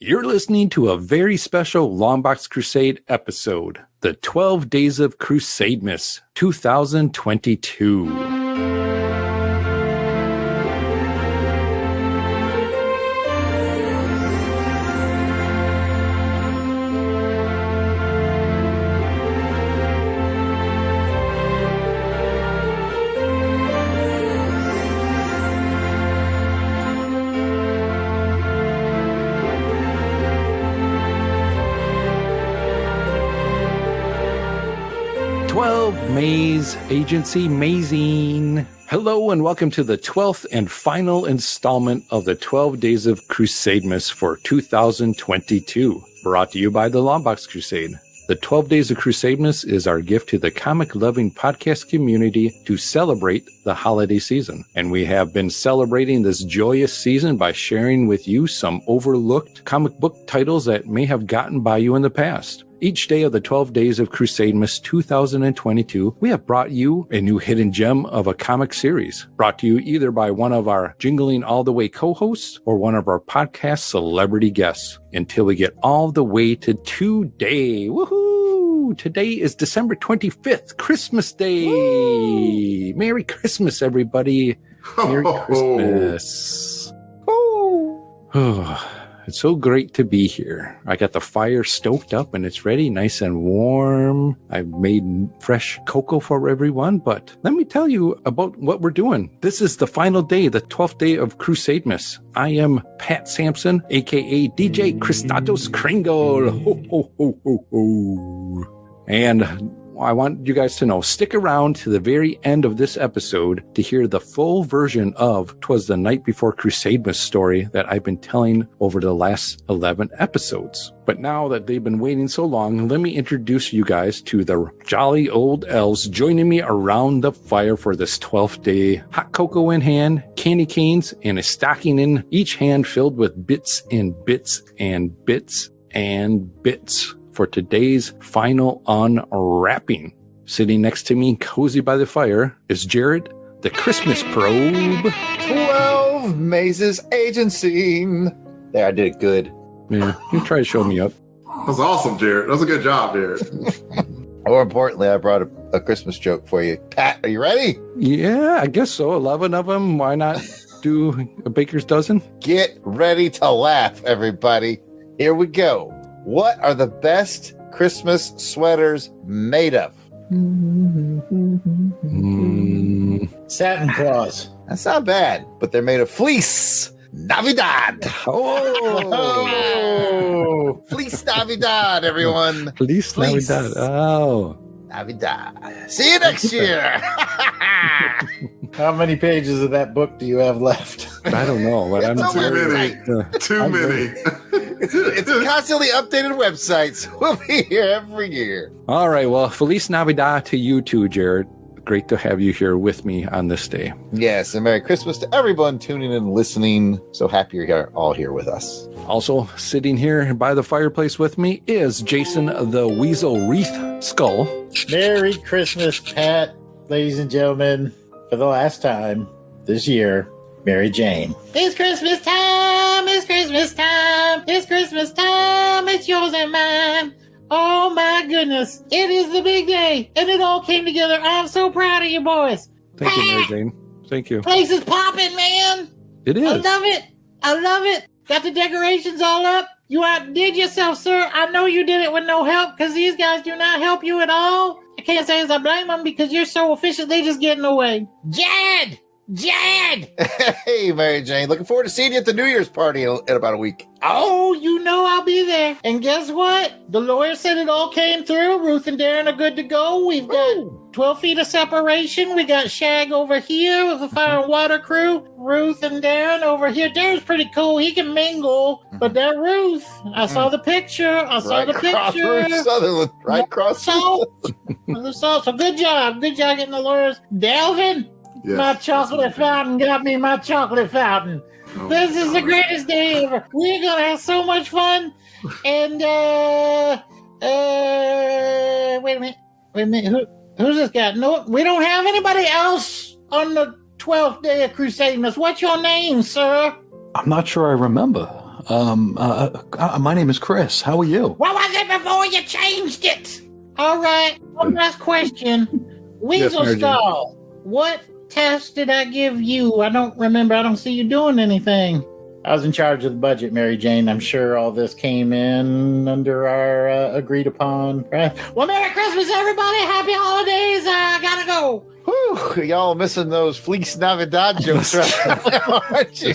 You're listening to a very special Longbox Crusade episode, the 12 Days of Crusademas 2022. 12 Maze Agency Mazing. Hello and welcome to the 12th and final installment of the 12 Days of Crusademas for 2022, brought to you by the Longbox Crusade. The 12 Days of Crusademas is our gift to the comic-loving podcast community to celebrate the holiday season. And we have been celebrating this joyous season by sharing with you some overlooked comic book titles that may have gotten by you in the past. Each day of the 12 Days of Crusademas 2022, we have brought you a new hidden gem of a comic series, brought to you either by one of our Jingling All the Way co-hosts or one of our podcast celebrity guests, until we get all the way to today. Woohoo! Today is December 25th, Christmas Day. Woo! Merry Christmas, everybody. Merry Christmas. Oh. It's so great to be here. I got the fire stoked up and it's ready, nice and warm. I've made fresh cocoa for everyone, but let me tell you about what we're doing. This is the final day, the 12th day of Crusademas. I am Pat Sampson, aka DJ Christatos Kringle. Ho, ho, ho, ho, ho. And I want you guys to know, stick around to the very end of this episode to hear the full version of 'Twas the Night Before Crusademas story that I've been telling over the last 11 episodes. But now that they've been waiting so long, let me introduce you guys to the jolly old elves joining me around the fire for this 12th day. Hot cocoa in hand, candy canes, and a stocking in each hand filled with bits and bits and bits and bits for today's final unwrapping. Sitting next to me, cozy by the fire, is Jared, the Christmas probe. 12 Mazes Agency. There, I did it good. Yeah, you try to show me up. That was awesome, Jared. That was a good job, Jared. More importantly, I brought a Christmas joke for you. Pat, are you ready? Yeah, I guess so. 11 of them. Why not do a baker's dozen? Get ready to laugh, everybody. Here we go. What are the best Christmas sweaters made of? Satin Claus. That's not bad, but they're made of fleece. Navidad. Oh! Fleece Navidad, everyone. Fleece Navidad. Oh. Navidad. See you next year. How many pages of that book do you have left? I don't know, but I'm Too many. Too many. It's a constantly updated website, so we'll be here every year. All right, well, Feliz Navidad to you too, Jared. Great to have you here with me on this day. Yes, and Merry Christmas to everyone tuning in and listening. So happy you're all here with us. Also, sitting here by the fireplace with me is Jason the Weasel Wreath Skull. Merry Christmas, Pat, ladies and gentlemen. For the last time this year, Mary Jane. It's Christmas time, it's Christmas time, it's Christmas time, it's yours and mine. Oh my goodness, it is the big day, and it all came together. I'm so proud of you boys. Thank you, Mary Jane. Thank you. Place is popping, man. It is. I love it. I love it. Got the decorations all up. You outdid yourself, sir. I know you did it with no help, because these guys do not help you at all. I can't say as I blame them, because you're so efficient, they just get in the way. Jad! Hey, Mary Jane. Looking forward to seeing you at the New Year's party in about a week. Oh, you know I'll be there. And guess what? The lawyer said it all came through. Ruth and Darren are good to go. We've got 12 feet of separation. We got Shag over here with the fire and water crew. Ruth and Darren over here. Darren's pretty cool. He can mingle. But that Ruth, I saw the picture. I saw the picture. Ruth Sutherland. Right across. So good job. Good job getting the lawyers. Delvin. Yes. My chocolate fountain got me my chocolate fountain. Oh, this is the greatest day ever. We're gonna have so much fun. And wait a minute. Who's this guy? No, we don't have anybody else on the 12th day of Crusademas. What's your name, sir? I'm not sure I remember. My name is Chris. How are you? What was it before you changed it? All right. One last question. Weasel Mary Jane. Skull, what test did I give you? I don't remember. I don't see you doing anything. I was in charge of the budget, Mary Jane. I'm sure all this came in under our agreed upon. Right? Well, Merry Christmas, everybody. Happy holidays. I gotta go. Whew, y'all missing those Fleece Navidad jokes right now, aren't you?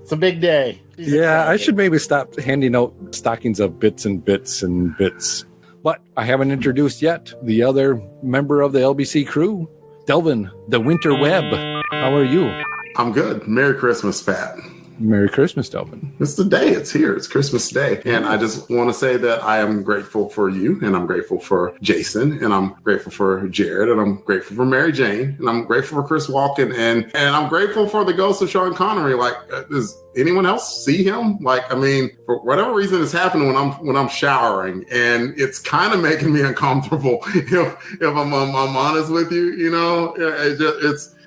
It's a big day. Yeah, I should maybe stop handing out stockings of bits and bits and bits. But I haven't introduced yet the other member of the LBC crew, Delvin, the Winter Web. How are you? I'm good. Merry Christmas, Pat. Merry Christmas, Delvin. It's the day. It's here. It's Christmas Day. And I just want to say that I am grateful for you, and I'm grateful for Jason, and I'm grateful for Jared, and I'm grateful for Mary Jane, and I'm grateful for Chris Walken, and I'm grateful for the ghost of Sean Connery. Like, does anyone else see him? Like, I mean, for whatever reason, it's happening when I'm showering, and it's kind of making me uncomfortable. If I'm honest with you, you know,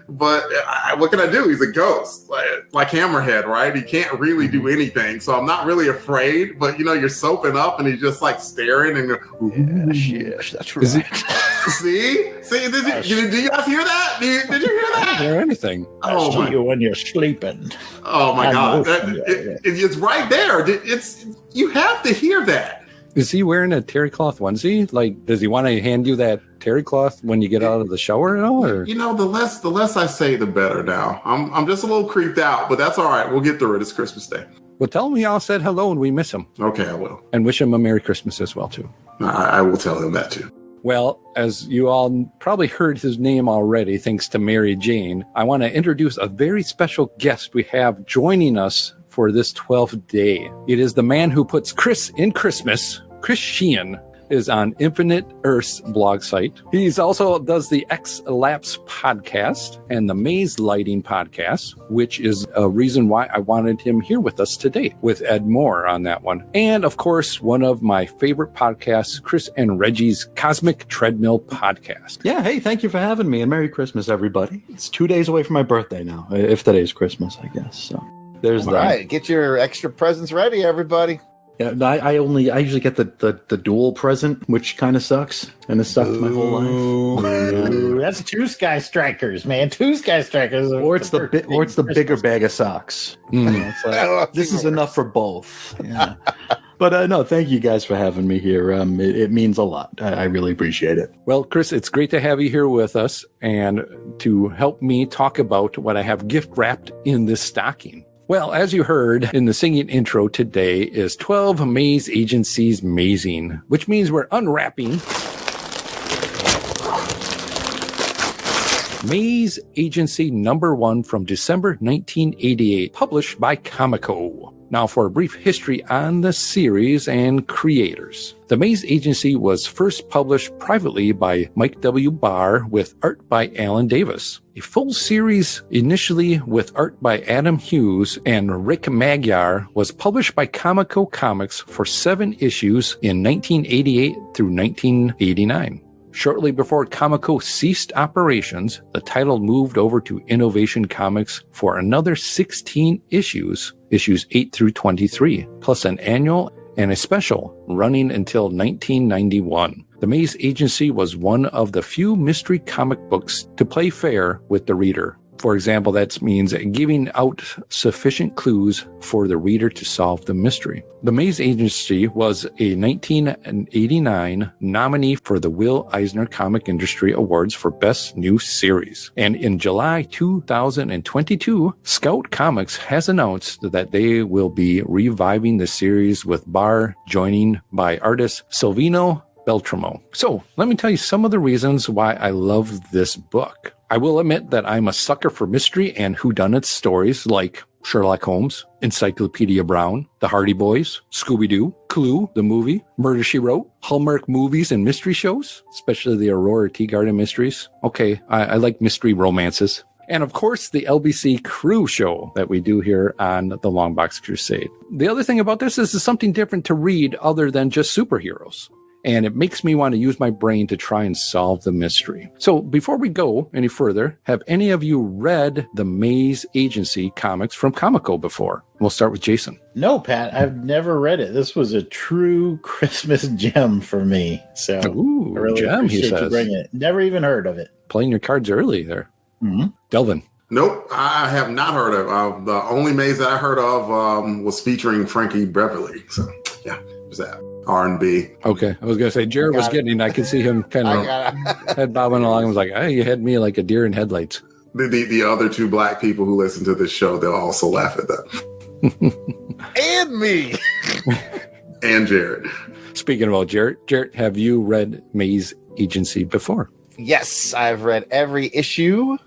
But what can I do? He's a ghost, like Hammerhead, right? He can't really do anything. So I'm not really afraid, but, you know, you're soaping up and he's just like staring and Yes, that's right. See, did you guys hear that? Did you hear that? Or anything. Oh my, you when you're sleeping. oh my God. know. It's right there. You have to hear that. Is he wearing a terry cloth onesie? Like, does he want to hand you that terry cloth when you get out of the shower at all? Or? You know, the less I say, the better now. I'm just a little creeped out, but that's all right. We'll get through it. It's Christmas Day. Well, tell him we all said hello and we miss him. Okay, I will. And wish him a Merry Christmas as well, too. I will tell him that too. Well, as you all probably heard his name already, thanks to Mary Jane, I want to introduce a very special guest we have joining us for this 12th day. It is the man who puts Chris in Christmas. Chris Sheehan is on Infinite Earth's blog site. He's also does the X-Lapse podcast and the Maze Lighting podcast, which is a reason why I wanted him here with us today, with Ed Moore on that one. And of course, one of my favorite podcasts, Chris and Reggie's Cosmic Treadmill podcast. Yeah, hey, thank you for having me, and Merry Christmas, everybody. It's 2 days away from my birthday now, if today's Christmas, I guess. So there's All that. right, get your extra presents ready, everybody. Yeah, I usually get the dual present, which kind of sucks, and it's sucked my whole life. Ooh, that's two Sky Strikers, man. Two Sky Strikers. Or it's the bigger bag of socks. You know, it's like, this is enough for both. Yeah. But no, thank you guys for having me here. It means a lot. I really appreciate it. Well, Chris, it's great to have you here with us and to help me talk about what I have gift wrapped in this stocking. Well, as you heard in the singing intro, today is 12 Maze Agencies Mazing, which means we're unwrapping Maze Agency number 1 from December 1988, published by Comico. Now for a brief history on the series and creators. The Maze Agency was first published privately by Mike W. Barr with art by Alan Davis. A full series initially with art by Adam Hughes and Rick Magyar was published by Comico Comics for 7 issues in 1988 through 1989. Shortly before Comico ceased operations, the title moved over to Innovation Comics for another 16 issues 8 through 23, plus an annual and a special running until 1991. The Maze Agency was one of the few mystery comic books to play fair with the reader. For example, that means giving out sufficient clues for the reader to solve the mystery. The Maze Agency was a 1989 nominee for the Will Eisner Comic Industry Awards for Best New Series. And in July 2022, Scout Comics has announced that they will be reviving the series with Barr joining by artist Silvino Beltramo. So let me tell you some of the reasons why I love this book. I will admit that I'm a sucker for mystery and whodunit stories like Sherlock Holmes, Encyclopedia Brown, The Hardy Boys, Scooby-Doo, Clue, the movie, Murder, She Wrote, Hallmark movies and mystery shows, especially the Aurora Teagarden mysteries. Okay, I like mystery romances. And of course, the LBC Crew show that we do here on the Longbox Crusade. The other thing about this is it's something different to read other than just superheroes. and it makes me want to use my brain to try and solve the mystery. So before we go any further, have any of you read the Maze Agency comics from Comico before? We'll start with Jason. No, Pat, I've never read it. This was a true Christmas gem for me. So Ooh, I really gem, he appreciate you says. bringing it. Never even heard of it. Playing your cards early there. Mm-hmm. Delvin. Nope, I have not heard of. The only Maze that I heard of was featuring Frankie Beverly. So yeah, there's that. R&B. Okay, I was going to say, Jared was getting, I could see him kind of head bobbing along. I was like, hey, you had me like a deer in headlights. The other two black people who listen to this show, they'll also laugh at that. And me. And Jared. Speaking about Jared, have you read Maze Agency before? Yes, I've read every issue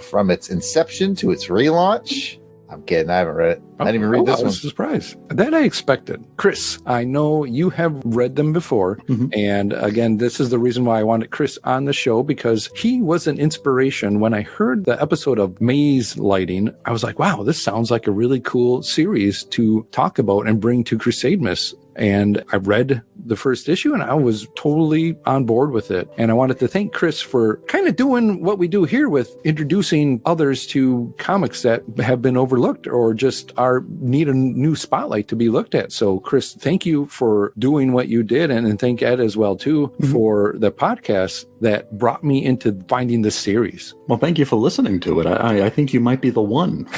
from its inception to its relaunch. I'm kidding. I haven't read it. I didn't even read this I was one. surprised. That I expected. Chris, I know you have read them before. Mm-hmm. And again, this is the reason why I wanted Chris on the show, because he was an inspiration. When I heard the episode of Maze Lighting, I was like, wow, this sounds like a really cool series to talk about and bring to Crusademas. And I read the first issue and I was totally on board with it. And I wanted to thank Chris for kind of doing what we do here with introducing others to comics that have been overlooked or just need a new spotlight to be looked at. So Chris, thank you for doing what you did. And thank Ed as well, too, for the podcast that brought me into finding this series. Well, thank you for listening to it. I think you might be the one.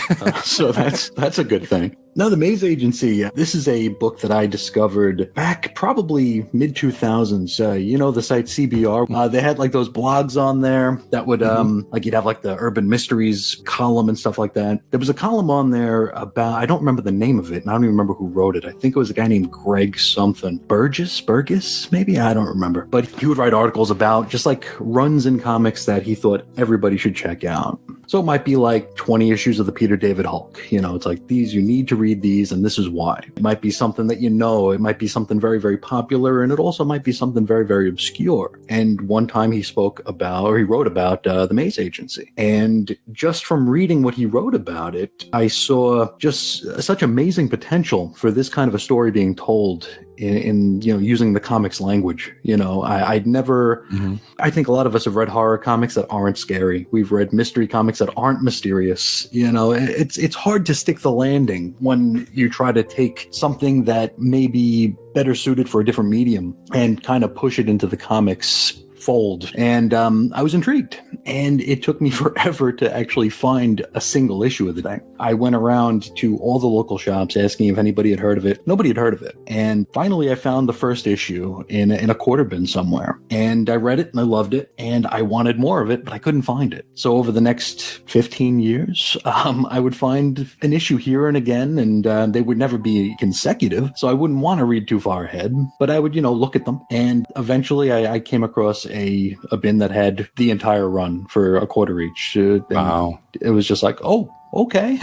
So that's a good thing. Now, the Maze Agency, this is a book that I discovered back probably mid-2000s. You know, the site CBR, they had like those blogs on there that would, like you'd have like the Urban Mysteries column and stuff like that. There was a column on there about, I don't remember the name of it, and I don't even remember who wrote it. I think it was a guy named Greg something. Burgess, maybe? I don't remember. But he would write articles about just like runs in comics that he thought everybody should check out. So it might be like 20 issues of the Peter David Hulk. You know, it's like these, you need to read these, and this is why. It might be something that you know, it might be something very, very popular, and it also might be something very, very obscure. And one time he wrote about the Maze Agency. And just from reading what he wrote about it, I saw just such amazing potential for this kind of a story being told in you know, using the comics language. You know, I'd never, I think a lot of us have read horror comics that aren't scary. We've read mystery comics that aren't mysterious. You know, it's hard to stick the landing when you try to take something that may be better suited for a different medium and kind of push it into the comics fold. And I was intrigued, and it took me forever to actually find a single issue of the thing. I went around to all the local shops asking if anybody had heard of it. Nobody had heard of it. And finally I found the first issue in a quarter bin somewhere, and I read it and I loved it, and I wanted more of it, but I couldn't find it. So over the next 15 years, I would find an issue here and again, and they would never be consecutive, so I wouldn't want to read too far ahead, but I would, you know, look at them. And eventually I came across a bin that had the entire run for a quarter each. Wow. It was just like, oh, okay.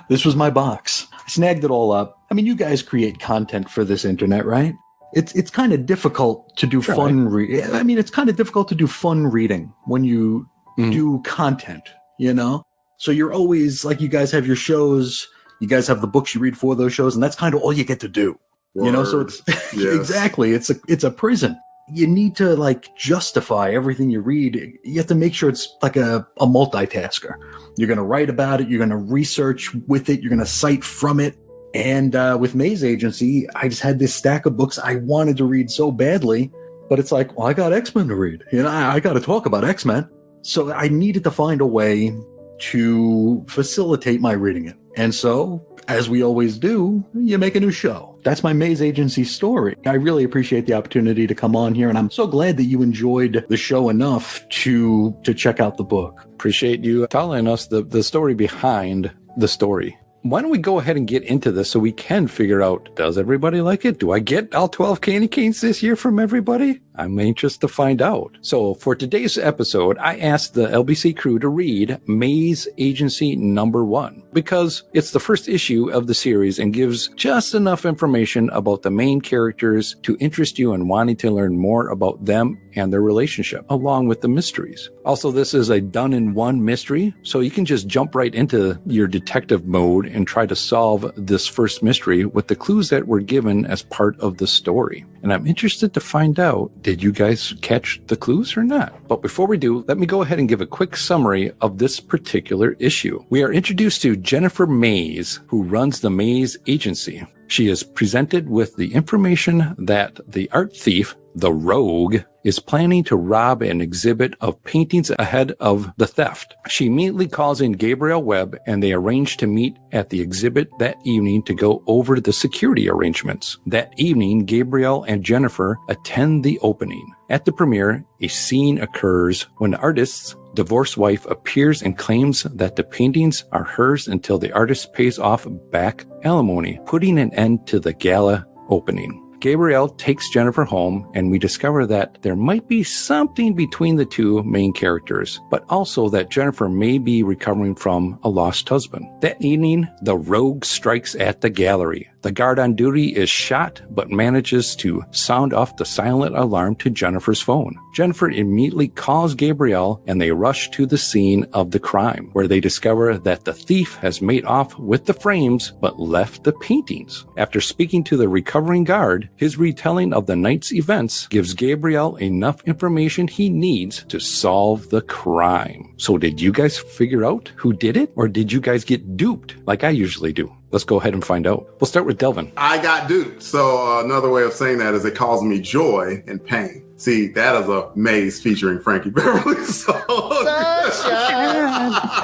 This was my box. I snagged it all up. I mean, you guys create content for this internet, right? It's kind of difficult to do fun reading. I mean, it's kind of difficult to do fun reading when you do content, you know? So you're always, like, you guys have your shows, you guys have the books you read for those shows, and that's kind of all you get to do. Word. You know, so it's exactly, it's a prison. You need to like justify everything you read. You have to make sure it's like a multitasker. You're going to write about it. You're going to research with it. You're going to cite from it. And with Maze Agency, I just had this stack of books I wanted to read so badly, but it's like, well, I got X-Men to read. You know, I got to talk about X-Men. So I needed to find a way to facilitate my reading it. And so, as we always do, you make a new show. That's my Maze Agency story. I really appreciate the opportunity to come on here, and I'm so glad that you enjoyed the show enough to check out the book. Appreciate you telling us the story behind the story. Why don't we go ahead and get into this so we can figure out, does everybody like it? Do I get all 12 candy canes this year from everybody? I'm anxious to find out. So for today's episode, I asked the LBC crew to read Maze Agency #1 because it's the first issue of the series and gives just enough information about the main characters to interest you in wanting to learn more about them and their relationship, along with the mysteries. Also, this is a done-in-one mystery, so you can just jump right into your detective mode and try to solve this first mystery with the clues that were given as part of the story. and I'm interested to find out, did you guys catch the clues or not? But before we do, let me go ahead and give a quick summary of this particular issue. We are introduced to Jennifer Mays, who runs the Mays Agency. She is presented with the information that the art thief, the rogue, is planning to rob an exhibit of paintings ahead of the theft. She immediately calls in Gabriel Webb, and they arrange to meet at the exhibit that evening to go over the security arrangements. That evening, Gabriel and Jennifer attend the opening. At the premiere, a scene occurs when the artist's divorced wife appears and claims that the paintings are hers until the artist pays off back alimony, putting an end to the gala opening. Gabriel takes Jennifer home, and we discover that there might be something between the two main characters, but also that Jennifer may be recovering from a lost husband. That evening, the rogue strikes at the gallery. The guard on duty is shot, but manages to sound off the silent alarm to Jennifer's phone. Jennifer immediately calls Gabriel, and they rush to the scene of the crime, where they discover that the thief has made off with the frames, but left the paintings. After speaking to the recovering guard, his retelling of the night's events gives Gabriel enough information he needs to solve the crime. So did you guys figure out who did it, or did you guys get duped like I usually do? Let's go ahead and find out. We'll start with Delvin. I got duped. So another way of saying that is it caused me joy and pain. See, that is a maze featuring Frankie Beverly. Sunshine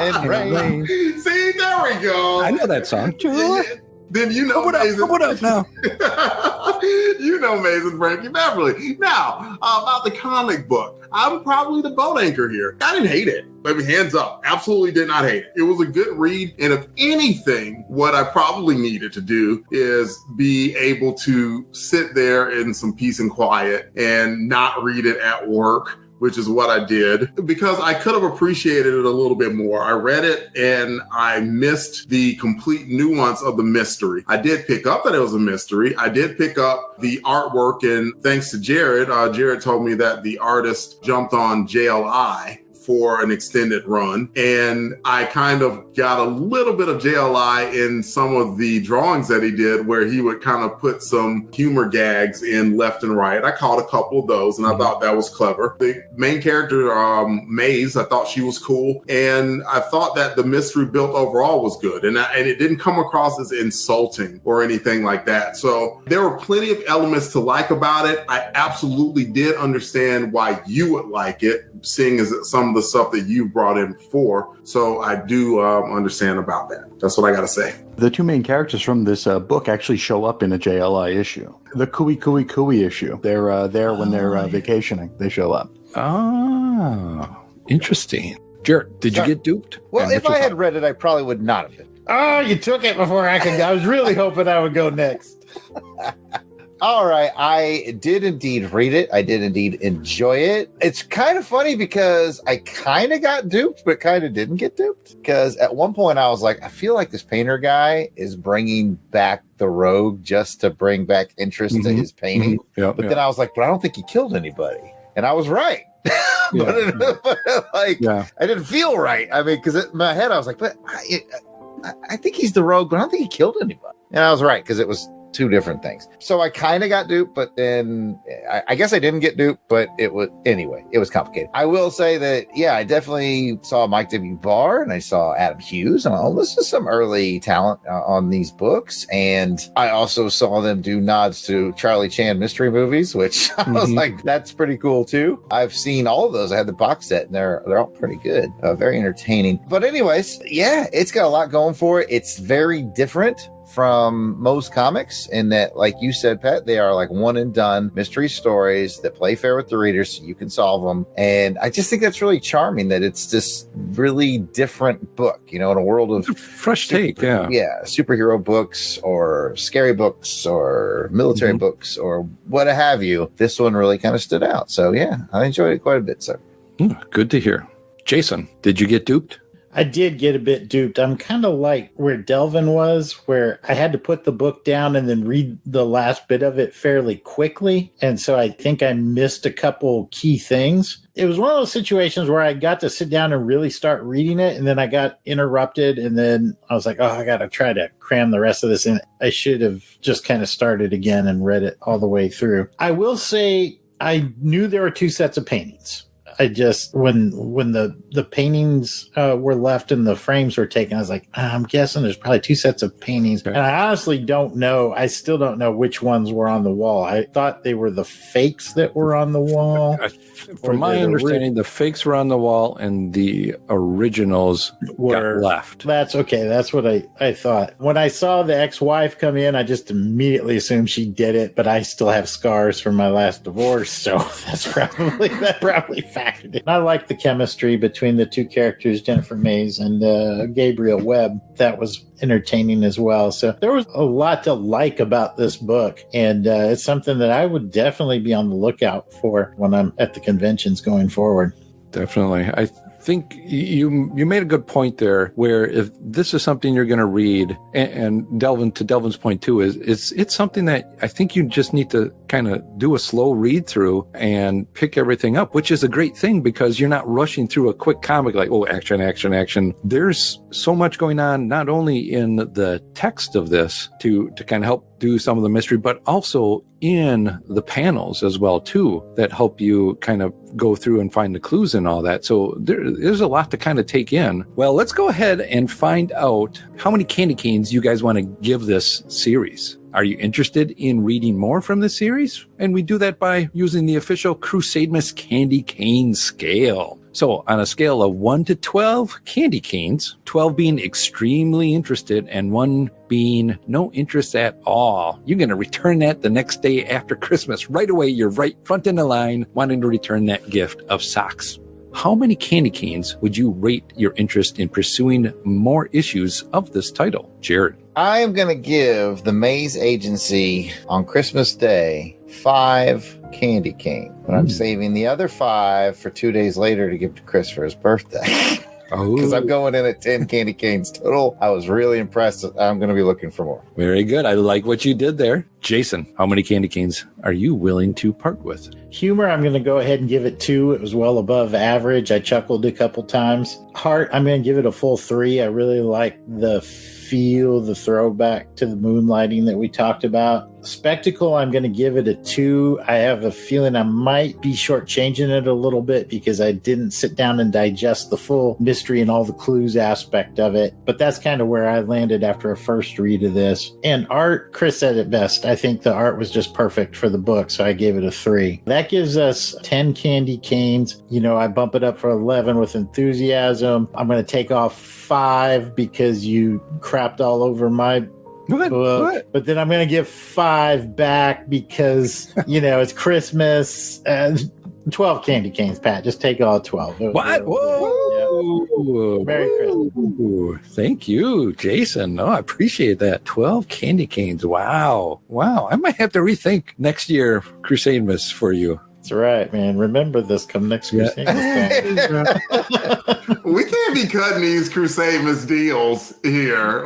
and rain. See, there we go. I know that song. Then you know what up now? You know Maze and Frankie Beverly. Now, about the comic book. I'm probably the boat anchor here. I didn't hate it. Maybe hands up. Absolutely did not hate it. It was a good read. And if anything, what I probably needed to do is be able to sit there in some peace and quiet and not read it at work, which is what I did, because I could have appreciated it a little bit more. I read it and I missed the complete nuance of the mystery. I did pick up that it was a mystery. I did pick up the artwork, and thanks to Jared, Jared told me that the artist jumped on JLI for an extended run. And I kind of got a little bit of JLI in some of the drawings that he did, where he would kind of put some humor gags in left and right. I caught a couple of those, and I thought that was clever. The main character, Maze, I thought she was cool. And I thought that the mystery built overall was good. And it didn't come across as insulting or anything like that. So there were plenty of elements to like about it. I absolutely did understand why you would like it, seeing as some of the stuff that you've brought in before. So I do understand about that. That's what I got to say. The two main characters from this book actually show up in a JLI issue. The Cooey Cooey Cooey issue. They're there when they're vacationing. They show up. Ah, interesting. Jared, did you get duped? Well, if I had read it, I probably would not have been. Oh, you took it before I could go. I was really hoping I would go next. All right. I did indeed read it. I did indeed enjoy it. It's kind of funny because I kind of got duped, but kind of didn't get duped. Because at one point I was like, I feel like this painter guy is bringing back the rogue just to bring back interest to his painting. Then I was like, but I don't think he killed anybody. And I was right. I didn't feel right. I mean, because in my head I was like, but I think he's the rogue, but I don't think he killed anybody. And I was right, because it was two different things. So I kind of got duped, but then I guess I didn't get duped, but it was complicated. I will say that, yeah, I definitely saw Mike W. Barr and I saw Adam Hughes, and this is some early talent on these books. And I also saw them do nods to Charlie Chan mystery movies, which I was like, that's pretty cool too. I've seen all of those. I had the box set, and they're all pretty good, very entertaining. But anyways, yeah, it's got a lot going for it. It's very different from most comics in that, like you said, Pat, they are like one and done mystery stories that play fair with the readers so you can solve them. And I just think that's really charming, that it's this really different book, in a world of fresh take. Superhero books or scary books or military books or what have you. This one really kind of stood out. So yeah, I enjoyed it quite a bit, sir. Good to hear. Jason, did you get duped? I did get a bit duped. I'm kind of like where Delvin was, where I had to put the book down and then read the last bit of it fairly quickly. And so I think I missed a couple key things. It was one of those situations where I got to sit down and really start reading it, and then I got interrupted, and then I was like, oh, I got to try to cram the rest of this in. I should have just kind of started again and read it all the way through. I will say I knew there were 2 sets of paintings. I just, when the paintings were left and the frames were taken, I was like, I'm guessing there's probably 2 sets of paintings. And I honestly don't know. I still don't know which ones were on the wall. I thought they were the fakes that were on the wall. From my understanding, the fakes were on the wall and the originals were left. That's okay. That's what I thought. When I saw the ex-wife come in, I just immediately assumed she did it, but I still have scars from my last divorce. So that probably factored in. I like the chemistry between the 2 characters, Jennifer Mays and Gabriel Webb. That was entertaining as well. So there was a lot to like about this book, and it's something that I would definitely be on the lookout for when I'm at the conventions going forward. Definitely. I think you made a good point there, where if this is something you're going to read, and Delvin's point too, is it's something that I think you just need to kind of do a slow read through and pick everything up, which is a great thing because you're not rushing through a quick comic like, oh, action, action, action. There's so much going on, not only in the text of this to kind of help do some of the mystery, but also in the panels as well too, that help you kind of go through and find the clues and all that. So there's a lot to kind of take in. Well, let's go ahead and find out how many candy canes you guys want to give this series. Are you interested in reading more from this series? And we do that by using the official Crusademas candy cane scale. So on a scale of 1 to 12 candy canes, 12 being extremely interested and 1 being no interest at all, you're going to return that the next day after Christmas. Right away, you're right front in the line wanting to return that gift of socks. How many candy canes would you rate your interest in pursuing more issues of this title? Jared. I am going to give the Maze Agency on Christmas Day 5 candy cane, but I'm saving the other 5 for 2 days later to give to Chris for his birthday. Because I'm going in at 10 candy canes total. I was really impressed. I'm going to be looking for more. Very good. I like what you did there. Jason, how many candy canes are you willing to part with? Humor, I'm going to go ahead and give it 2. It was well above average. I chuckled a couple times. Heart, I'm going to give it a full 3. I really like the feel, the throwback to the moonlighting that we talked about. Spectacle, I'm going to give it a 2. I have a feeling I might be shortchanging it a little bit because I didn't sit down and digest the full mystery and all the clues aspect of it. But that's kind of where I landed after a first read of this. And art, Chris said it best. I think the art was just perfect for the book, so I gave it a 3. That gives us 10 candy canes. You know, I bump it up for 11 with enthusiasm. I'm going to take off 5 because you crapped all over my book. But then I'm going to give 5 back because, you know, it's Christmas. 12 candy canes, Pat. Just take all 12. What? Whoa. Yeah. Merry Christmas. Thank you, Jason. Oh, I appreciate that. 12 candy canes. Wow. I might have to rethink next year Crusademas for you. That's right, man. Remember this come next Crusademas. We can't be cutting these Crusademas deals here.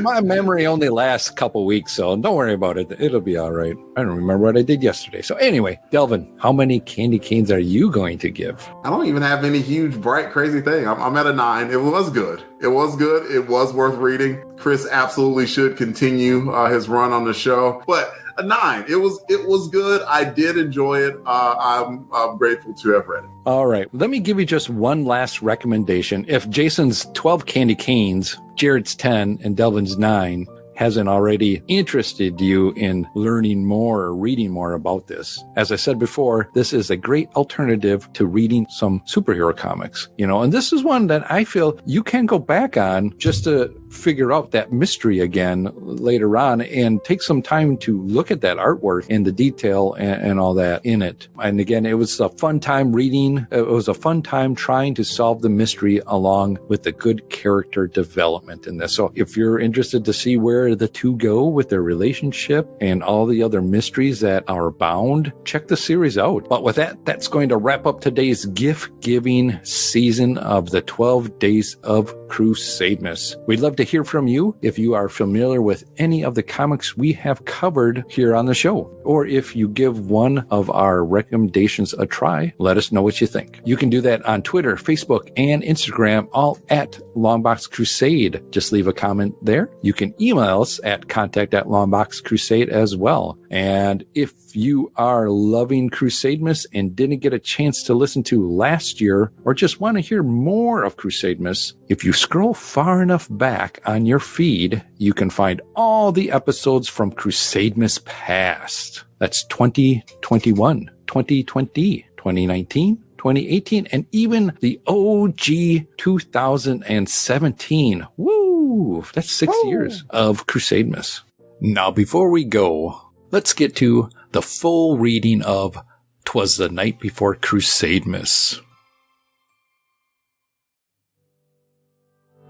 My memory only lasts a couple weeks, so don't worry about it. It'll be all right. I don't remember what I did yesterday. So anyway, Delvin, how many candy canes are you going to give? I don't even have any huge, bright, crazy thing. I'm at a 9. It was good. It was good. It was worth reading. Chris absolutely should continue his run on the show. But a 9. It was good. I did enjoy it. I'm grateful to have read it. All right. Let me give you just one last recommendation. If Jason's 12 candy canes, Jared's 10, and Delvin's 9 hasn't already interested you in learning more or reading more about this. As I said before, this is a great alternative to reading some superhero comics, you know, and this is one that I feel you can go back on just to figure out that mystery again later on and take some time to look at that artwork and the detail and all that in it. And again, it was a fun time reading. It was a fun time trying to solve the mystery along with the good character development in this. So if you're interested to see where the two go with their relationship and all the other mysteries that are bound, check the series out. But with that, that's going to wrap up today's gift-giving season of the 12 Days of Crusademas. We'd love to hear from you if you are familiar with any of the comics we have covered here on the show, or if you give one of our recommendations a try, let us know what you think. You can do that on Twitter, Facebook, and Instagram, all at Longbox Crusade. Just leave a comment there. You can email us at contact@longboxcrusade as well. And if you are loving Crusademas and didn't get a chance to listen to last year, or just want to hear more of Crusademas, if you scroll far enough back on your feed, you can find all the episodes from Crusademas past. That's 2021, 2020, 2019, 2018, and even the OG 2017. Woo! That's 6 years of Crusademas. Now, before we go, let's get to the full reading of 'Twas the Night Before Crusademas.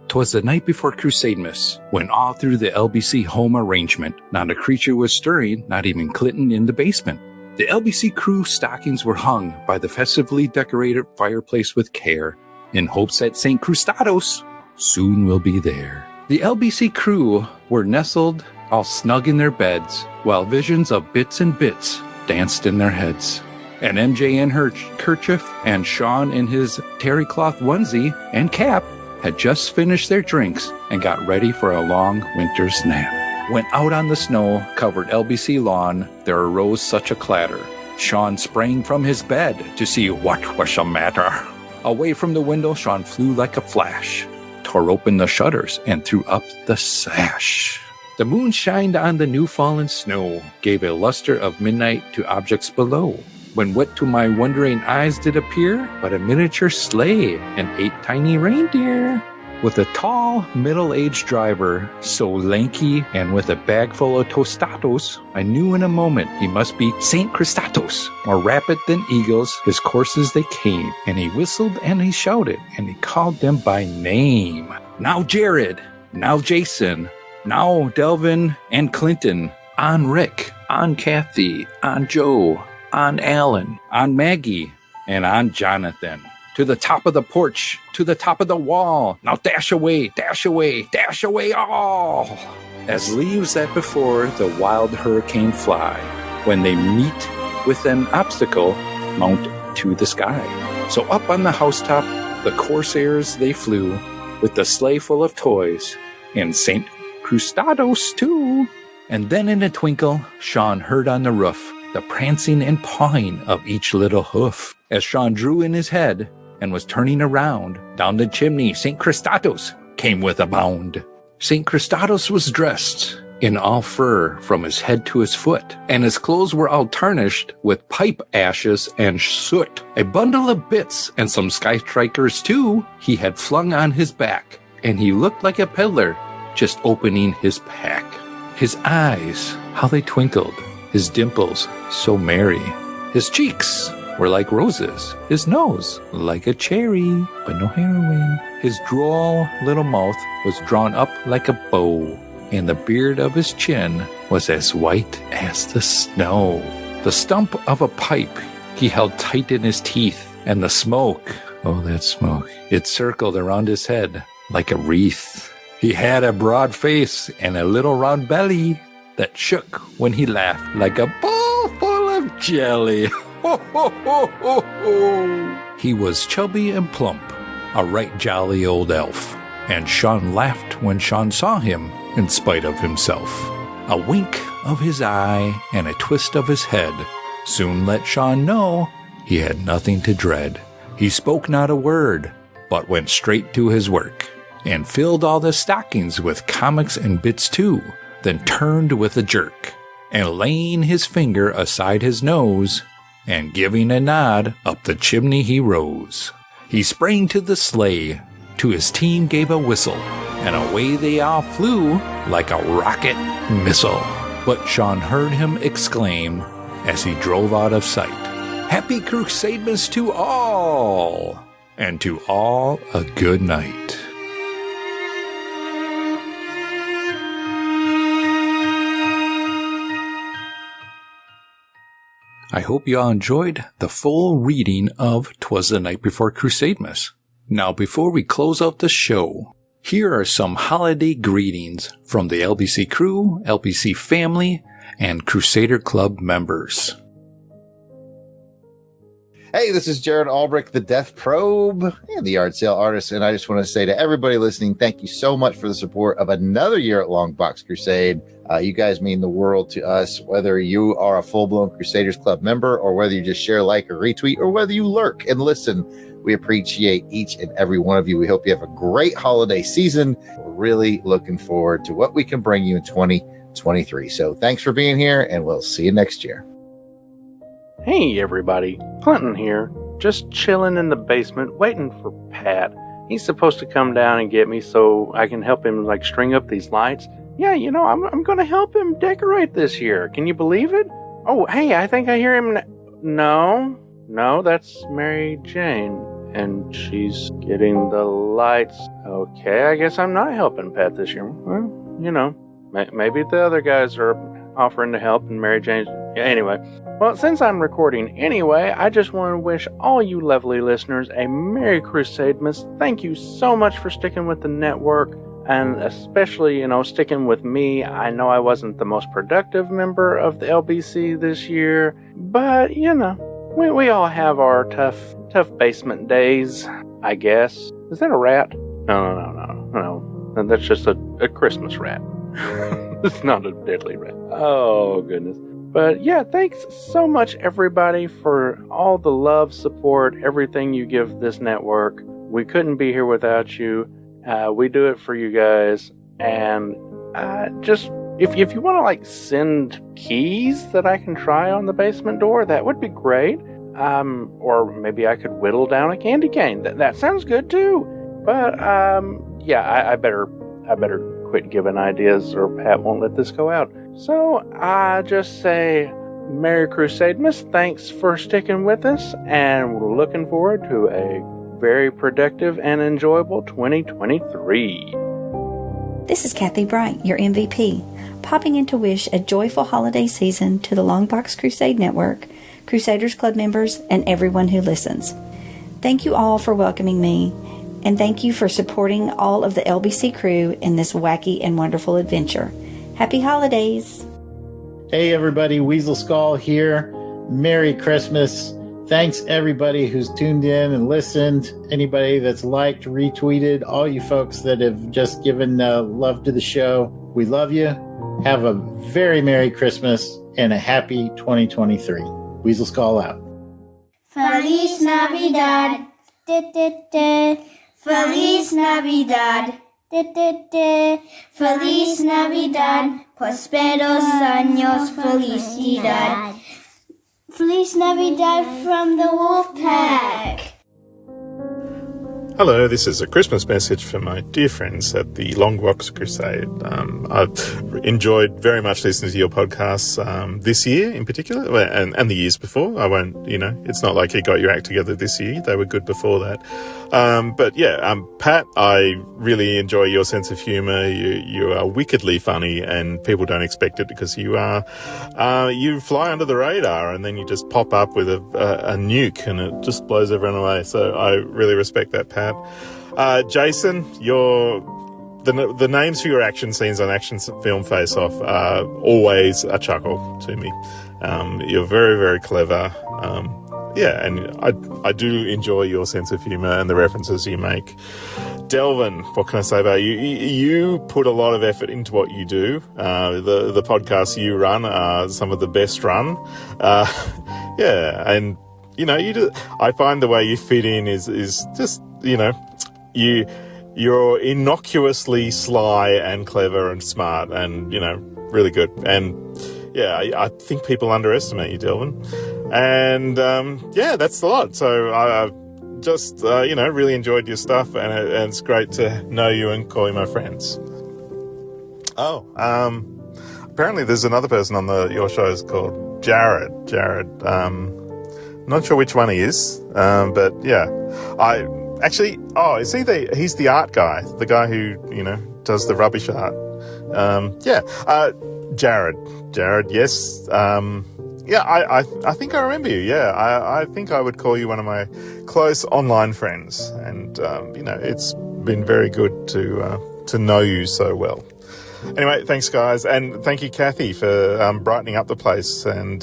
'Twas the night before Crusademas, when all through the LBC home arrangement, not a creature was stirring, not even Clinton in the basement. The LBC crew stockings were hung by the festively decorated fireplace with care, in hopes that St. Crustados soon will be there. The LBC crew were nestled all snug in their beds, while visions of bits and bits danced in their heads. And MJ in her kerchief, and Sean in his terry cloth onesie and cap had just finished their drinks and got ready for a long winter's nap. When out on the snow-covered LBC lawn, there arose such a clatter. Sean sprang from his bed to see what was the matter. Away from the window, Sean flew like a flash, tore open the shutters, and threw up the sash. The moon shined on the new-fallen snow, gave a luster of midnight to objects below. When what to my wondering eyes did appear but a miniature sleigh and 8 tiny reindeer, with a tall, middle-aged driver, so lanky and with a bag full of tostados, I knew in a moment he must be St. Crustados. More rapid than eagles, his courses they came, and he whistled and he shouted, and he called them by name. Now Jared, now Jason, now Delvin and Clinton, on Rick, on Kathy, on Joe, on Alan, on Maggie, and on Jonathan. To the top of the porch, to the top of the wall. Now dash away, dash away, dash away all. As leaves that before the wild hurricane fly, when they meet with an obstacle, mount to the sky. So up on the housetop, the corsairs they flew, with the sleigh full of toys, and St. Crustados too. And then in a twinkle, Sean heard on the roof the prancing and pawing of each little hoof. As Sean drew in his head and was turning around, down the chimney St. Crustados came with a bound. St. Crustados was dressed in all fur from his head to his foot, and his clothes were all tarnished with pipe ashes and soot. A bundle of bits and some sky strikers too he had flung on his back, and he looked like a peddler just opening his pack. His eyes, how they twinkled, his dimples so merry. His cheeks were like roses, his nose like a cherry, but no heroin. His droll little mouth was drawn up like a bow, and the beard of his chin was as white as the snow. The stump of a pipe he held tight in his teeth, and the smoke, oh that smoke, it circled around his head like a wreath. He had a broad face and a little round belly that shook when he laughed like a bowl full of jelly. Ho, ho, ho, ho, ho. He was chubby and plump, a right jolly old elf, and Sean laughed when Sean saw him in spite of himself. A wink of his eye and a twist of his head soon let Sean know he had nothing to dread. He spoke not a word, but went straight to his work, and filled all the stockings with comics and bits too, then turned with a jerk, and laying his finger aside his nose, and giving a nod, up the chimney he rose. He sprang to the sleigh, to his team gave a whistle, and away they all flew like a rocket missile. But Sean heard him exclaim as he drove out of sight, "Happy Crusademas to all, and to all a good night." I hope you all enjoyed the full reading of 'Twas the Night Before Crusademas. Now, before we close out the show, here are some holiday greetings from the LBC crew, LBC family, and Crusader Club members. Hey, this is Jared Albrick, the Death Probe, and the Yard Sale Artist, and I just want to say to everybody listening, thank you so much for the support of another year at Longbox Crusade. You guys mean the world to us, whether you are a full-blown Crusaders Club member or whether you just share, like, or retweet, or whether you lurk and listen. We appreciate each and every one of you. We hope you have a great holiday season. We're really looking forward to what we can bring you in 2023. So thanks for being here, and we'll see you next year. Hey everybody, Clinton here, just chilling in the basement waiting for Pat. He's supposed to come down and get me so I can help him like string up these lights. Yeah, you know, I'm gonna help him decorate this year. Can you believe it? Oh, hey, I think I hear him. No, that's Mary Jane, and she's getting the lights. Okay, I guess I'm not helping Pat this year. Well, you know, maybe the other guys are offering to help and Mary Jane. Yeah, anyway. Well, since I'm recording anyway, I just want to wish all you lovely listeners a Merry Crusademas. Thank you so much for sticking with the network, and especially, you know, sticking with me. I know I wasn't the most productive member of the LBC this year, but, you know, we all have our tough basement days, I guess. Is that a rat? No. That's just a Christmas rat. It's not a deadly rat. Oh, goodness. But yeah, thanks so much, everybody, for all the love, support, everything you give this network. We couldn't be here without you. We do it for you guys. And just, if you want to, like, send keys that I can try on the basement door, that would be great. Or maybe I could whittle down a candy cane. That sounds good, too. But, yeah, I better quit giving ideas or Pat won't let this go out. So I just say Merry Crusademas. Thanks for sticking with us, and we're looking forward to a very productive and enjoyable 2023. This is Kathy Bright, your MVP, popping in to wish a joyful holiday season to the Longbox Crusade Network, Crusaders Club members, and everyone who listens. Thank you all for welcoming me, and thank you for supporting all of the LBC crew in this wacky and wonderful adventure. Happy holidays! Hey everybody, Weasel Skull here. Merry Christmas. Thanks everybody who's tuned in and listened. Anybody that's liked, retweeted, all you folks that have just given love to the show. We love you. Have a very Merry Christmas and a happy 2023. Weasel Skull out. Feliz Navidad. Feliz Navidad. Feliz Navidad. Prosperos años. Felicidad. Feliz Navidad from the Wolfpack. Hello, this is a Christmas message for my dear friends at the Longbox Crusade. I've enjoyed very much listening to your podcasts this year in particular, and the years before. I won't, it's not like you got your act together this year. They were good before that. But yeah, Pat, I really enjoy your sense of humour. You are wickedly funny, and people don't expect it because you fly under the radar, and then you just pop up with a nuke, and it just blows everyone away. So I really respect that, Pat. Jason, the names for your action scenes on Action Film Face Off are always a chuckle to me. You're very, very clever. And I do enjoy your sense of humour and the references you make. Delvin, what can I say about you? You put a lot of effort into what you do. The podcasts you run are some of the best run. And I find the way you fit in is just, you're innocuously sly and clever and smart and, really good. And yeah, I think people underestimate you, Delvin. And, that's a lot. So just, really enjoyed your stuff, and it's great to know you and call you my friends. Oh, apparently there's another person on your shows called Jared. Not sure which one he is, but yeah. He's the art guy, the guy who, does the rubbish art. Jared, yes. I think I remember you. Yeah, I think I would call you one of my close online friends, and it's been very good to know you so well. Anyway, thanks guys, and thank you Kathy for brightening up the place and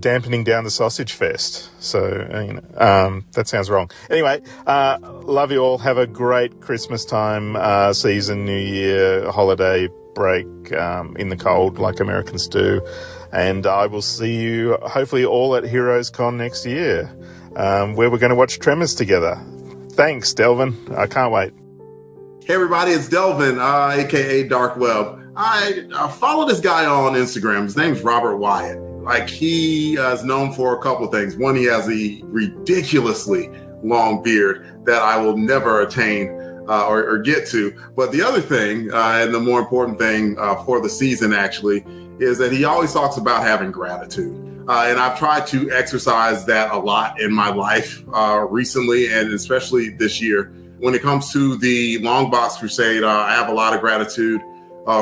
dampening down the sausage fest. So that sounds wrong. Anyway, love you all. Have a great Christmas time, season, New Year, holiday break in the cold like Americans do. And I will see you hopefully all at Heroes Con next year, where we're going to watch Tremors together. Thanks, Delvin. I can't wait. Hey everybody, it's Delvin, aka Dark Web. I follow this guy on Instagram. His name's Robert Wyatt. Like, he is known for a couple of things. One, he has a ridiculously long beard that I will never attain or get to. But the other thing, and the more important thing for the season actually, is that he always talks about having gratitude. And I've tried to exercise that a lot in my life recently, and especially this year. When it comes to the Longbox Crusade, I have a lot of gratitude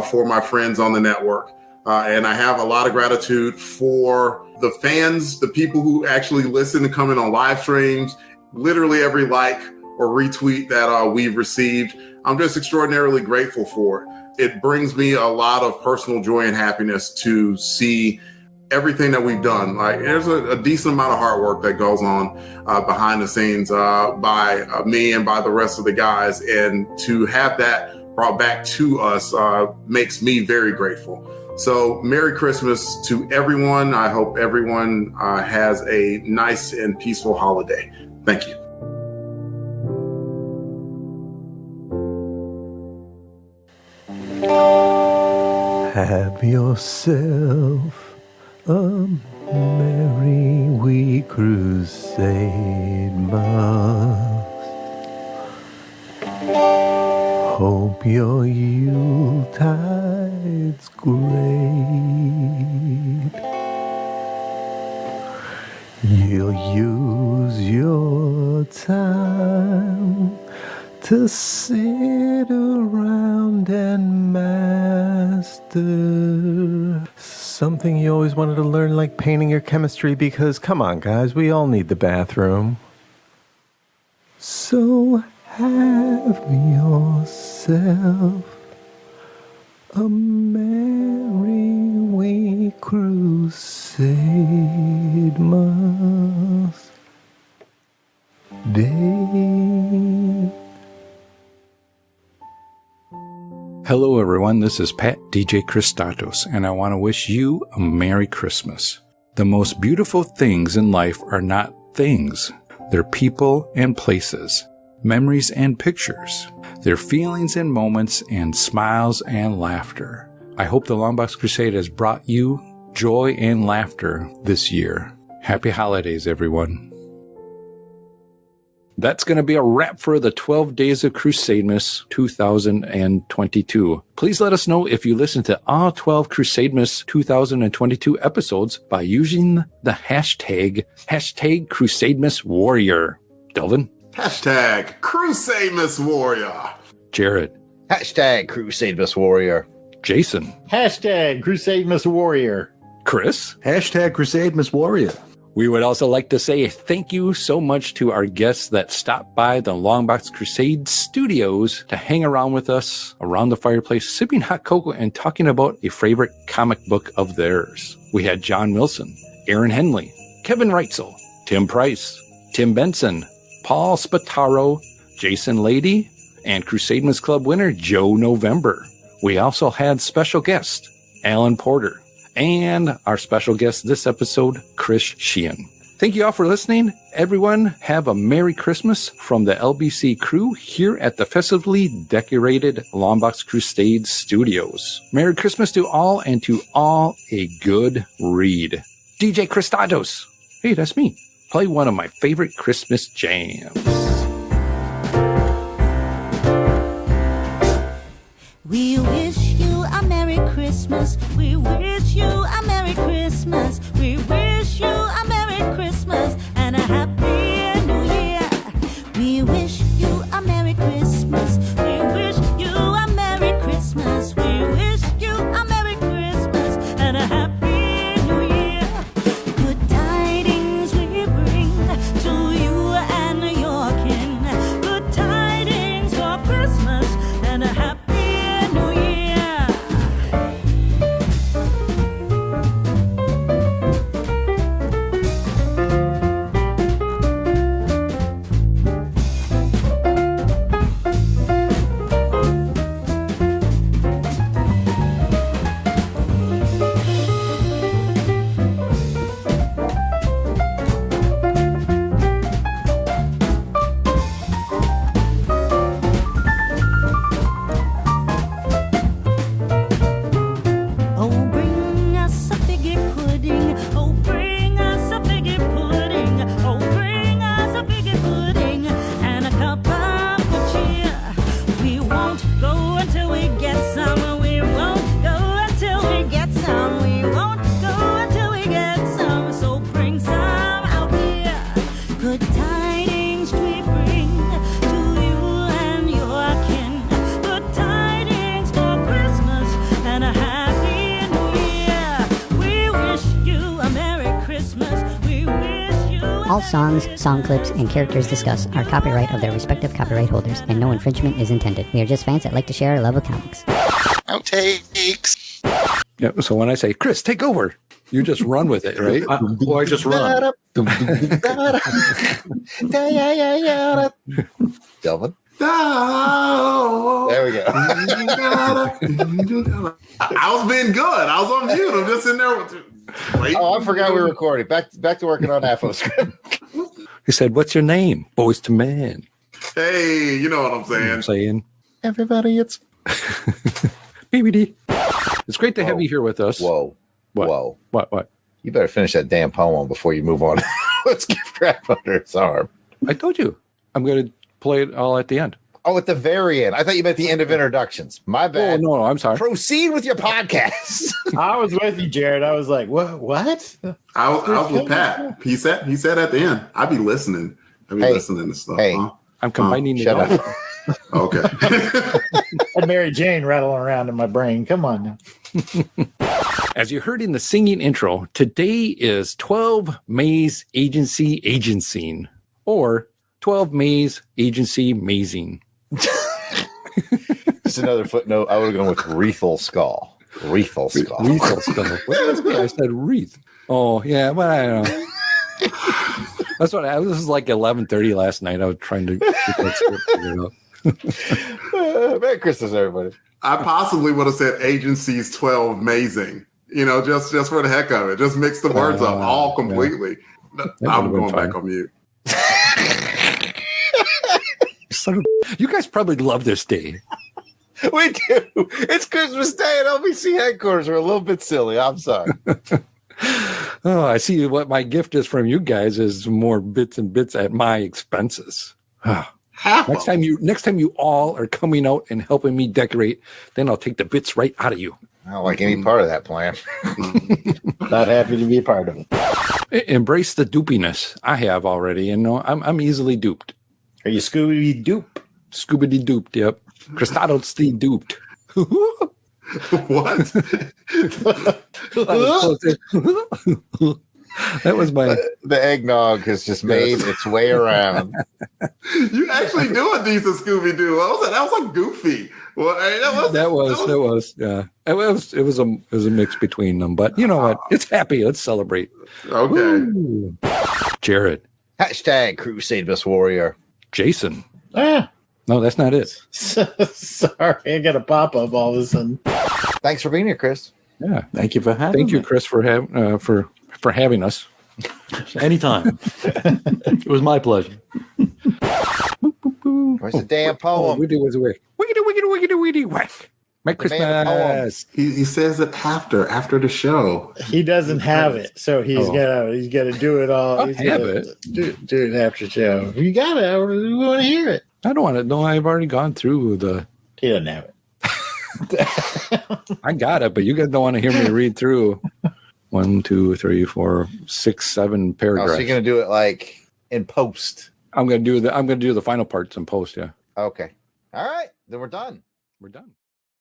for my friends on the network. And I have a lot of gratitude for the fans, the people who actually listen and come in on live streams, literally every like or retweet that we've received. I'm just extraordinarily grateful for it. It brings me a lot of personal joy and happiness to see everything that we've done. Like, there's a decent amount of hard work that goes on behind the scenes by me and by the rest of the guys. And to have that brought back to us makes me very grateful. So Merry Christmas to everyone. I hope everyone has a nice and peaceful holiday. Thank you. Have yourself a merry wee crusade mas. Hope your Yuletide's great. You'll use your time to sit around and master something you always wanted to learn, like painting or chemistry, because come on guys, we all need the bathroom. So have yourself a merry wee Crusademas day. Hello, everyone. This is Pat DJ Christatos, and I want to wish you a Merry Christmas. The most beautiful things in life are not things. They're people and places, memories and pictures. They're feelings and moments and smiles and laughter. I hope the Longbox Crusade has brought you joy and laughter this year. Happy holidays, everyone. That's going to be a wrap for the 12 Days of Crusademas 2022. Please let us know if you listen to all 12 Crusademas 2022 episodes by using the hashtag Crusademas Warrior. Delvin? Hashtag Crusademas Warrior. Jared? Hashtag Crusademas Warrior. Jason? Hashtag Crusademas Warrior. Chris? Hashtag Crusademas Warrior. We would also like to say thank you so much to our guests that stopped by the Longbox Crusade studios to hang around with us around the fireplace, sipping hot cocoa and talking about a favorite comic book of theirs. We had John Wilson, Aaron Henley, Kevin Reitzel, Tim Price, Tim Benson, Paul Spataro, Jason Lady, and Crusademas Club winner Joe November. We also had special guest Alan Porter, and our special guest this episode, Chris Sheehan. Thank you all for listening. Everyone, have a Merry Christmas from the LBC crew here at the festively decorated Longbox Crusade Studios. Merry Christmas to all, and to all a good read. DJ Christados. Hey, that's me. play one of my favorite Christmas jams. We wish you a Merry Christmas. We wish you a Merry Christmas. We wish you a Merry Christmas and a Happy New Year. We wish you a Merry Christmas. We wish you a Merry Christmas. We wish you a Merry Christmas and a Happy New Year. Good tidings we bring to you and your kin. Good tidings for Christmas and a Happy New Year. Oh, bring us a figgy pudding. Oh, bring us a figgy pudding. Oh, bring us a figgy pudding and a cup of good cheer. We won't go until we get some. We won't go until we get some. We won't go until we get some. So bring some out here. Good tidings we bring to you and your kin. Good tidings for Christmas and a Happy New Year. We wish you a Merry Christmas. We wish you All songs, song clips, and characters discussed are copyright of their respective copyright holders, and no infringement is intended. We are just fans that like to share our love of comics. Outtakes. Yeah, so when I say, Chris, take over, you just run with it, right? Or I just run. Delvin. No. There we go. I was being good. I was on mute. I'm just in there. Wait. Oh, I forgot we were recording. Back to working on AFO script. He said, what's your name? Boys to Man. Hey, you know what I'm saying. I'm saying. Everybody, it's BBD. It's great to have you here with us. Whoa. What? Whoa. What? You better finish that damn poem before you move on. Let's give crap under his arm. I told you. I'm going to play it all at the end. Oh, at the very end. I thought you meant the end of introductions. My bad. Oh, no, I'm sorry. Proceed with your podcast. I was with you, Jared. I was like, what? I was with Pat. He said at the end, I'd be listening. Listening to stuff. Hey, huh? I'm combining shut it up. Okay. And Mary Jane rattling around in my brain. Come on now. As you heard in the singing intro, today is 12 May's Agency, or 12 May's Agency Mazing. Just another footnote. I would have gone with Wreathel Skull. Wreathel Skull. What was it? I said wreath. Oh, yeah, but I don't know. That's what this was like 11:30 last night. I was trying to get that script figured out. Merry Christmas, everybody. I possibly would have said Agency's 12 Amazing. You know, just for the heck of it. Just mix the words up all completely. Yeah. I'm going back on mute. You guys probably love this day. We do. It's Christmas Day at LBC headquarters. We're a little bit silly. I'm sorry. Oh, I see what my gift is from you guys is more bits and bits at my expenses. Next time you all are coming out and helping me decorate, then I'll take the bits right out of you. I don't like any part of that plan. Not happy to be a part of it. Embrace the dupiness. I have already, and I'm easily duped. Are you Scooby Dupe? Scooby duped, yep. Christados the duped. What? That was my. The eggnog has just made its way around. You actually do a decent Scooby Doo. What was that? That was like Goofy. Well, that was yeah. It was a mix between them, but you know what? It's happy. Let's celebrate. Okay. Woo. Jared. Hashtag Crusademas Warrior. Jason. No, that's not it. Sorry, I got a pop up all of a sudden. Thanks for being here, Chris. Yeah, thank you for having me. Chris, for having us. Anytime. It was my pleasure. Where's the damn poem? Wiggity, whack. Merry He made a poem. Christmas. He says it after the show. He doesn't have it, so he's gotta do it all. I'll He's have gotta it. do it after show. You got it. We want to hear it. I don't want it. No, I've already gone through He doesn't have it. I got it, but you guys don't want to hear me read through 1, 2, 3, 4, 6, 7 Oh, paragraphs. so you're gonna do it like in post. I'm gonna do the final parts in post. Yeah, Okay. All right. Then we're done. we're done.